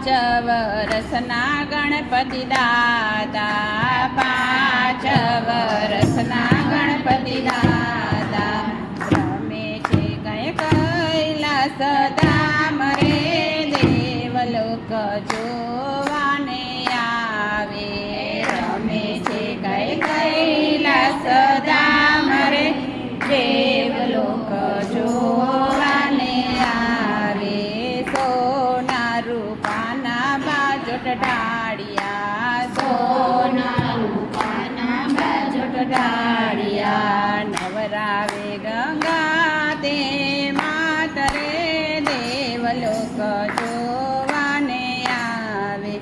વરસના ગણપતિ દાદા, 5 વરસના ગણપતિ દાદા, રમે છે કૈલાસ ધામ રે, દેવલોક જોવાને આવે. રમે છે કૈલાસ ધામ રે, દેવલોક જોવાને આવે. સોના રૂપાના બાજોટ ઢાળિયા, સોના રૂપાના બાજોટ ઢાળિયા, નવરાવે ગંગા તે માત રે, દેવલોક જોવાને આવે.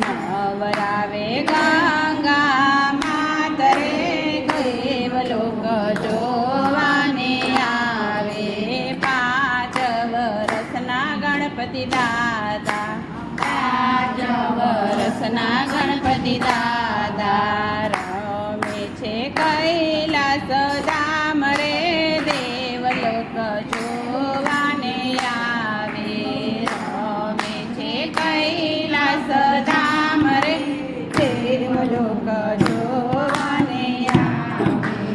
નવરાવે ગંગા માત રે, દેવલોક જોવાને આવે. 5 વરસના ગણપતિ દાદા, 5 વરસના ગણપતિ દાદા, રમે છે કૈલાસ ધામ રે, દેવલોક જોવાને આવે. રમે છે કૈલાસ ધામ રે, દેવલોક જોવાને આવે.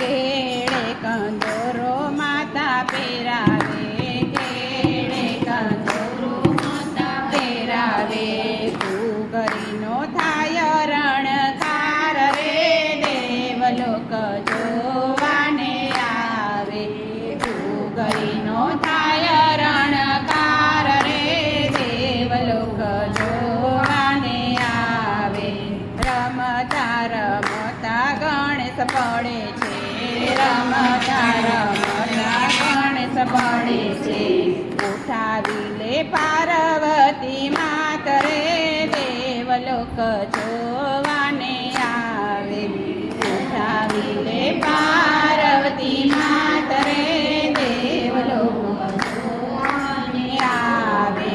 કેળે કંદોરો માતા પહેરાવે, કેળે કંદોરો માતા પહેરાવે, ઘૂઘરીનો થાય રણકાર રે, દેવલોક જોવાને આવે. ઘૂઘરીનો થાય રણકાર રે, દેવલોક જોવાને આવે. રમતા રમતા ગણેશ પડે છે, રમતા રમતા ગણેશ પડે છે, ઉઠાવી લે પાર્વતી માત રે, દેવલોક જોવાને આવે. ઉઠાવી લે પાર્વતી માત રે, દેવલોક જોવાને આવે.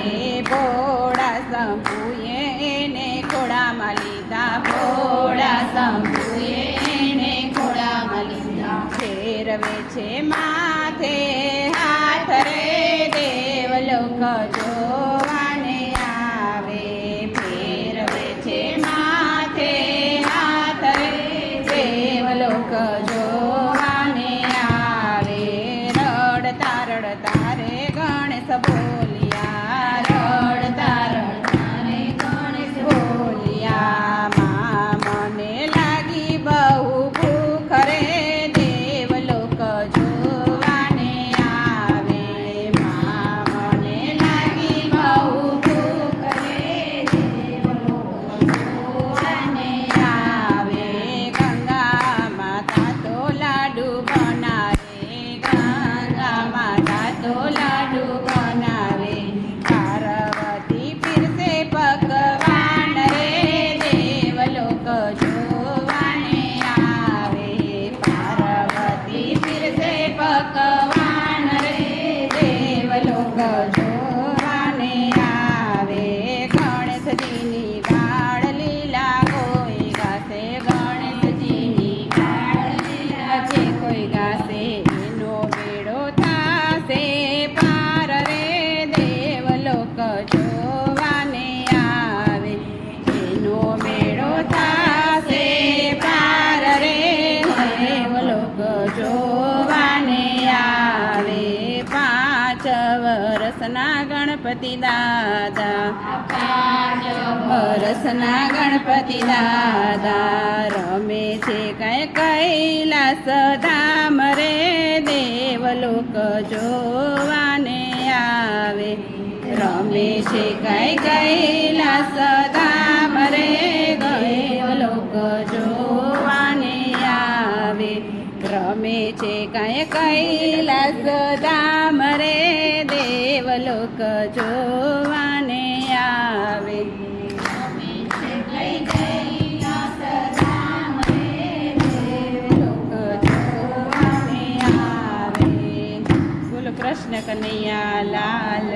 ભોળા શંભુએ એને ખોળામાં લીધા, ભોળા શંભુએ એને ખોળામાં લીધા, ફેરવે છે માથે હાથ રે, દેવલોક જોવાને આવે. ફેરવે છે માથે હાથ રે, દેવલોક જોવાને આવે. રડતા રડતા રે ગણેશ બોલ્યા, રડતા રડતા રે ગણેશ બોલ્યા, માં મને લાગી બહુ ભૂખ રે, દેવલોક જોવાને આવે. માં મને લાગી બહુ ભૂખ રે, દેવલોક જોવાને આવે. ગંગા માતા તો લાડુ બનાવે, ગંગા માતા તો લાડુ બનાવે, પાર્વતી પીરસે પકવાન રે, દેવલોક જોવાને આવે. પાર્વતી પીરસે પકવાન રે, દેવલોક જોવાને આવે. ગણેશજીની વાળ લીલા કોઈ ગાશે, ગણેશજીની વાળ લીલા છે કોઈ ગાશે, એનો બેડો થાશે પાર રે, દેવલોક જોવાને આવે. એનો બેડો થાશે પાર રે, દેવલોક જોવાને આવે. 5 વરસના ગણપતિ દાદા, 5 વરસના ગણપતિ દાદા, રમે છે કૈલાસ ધામ રે, દેવલોક જોવાને આવે. રમે છે કૈલાસ ધામ રે, દેવલોક જોવાને આવે. રમે છે કૈલાસ ધામ રે, દેવલોક જોવાને આવે. રમે છે કૈલાસ ધામ રે, દેવલોક જોવાને આવે. બોલો કૃષ્ણ કનૈયા લાલ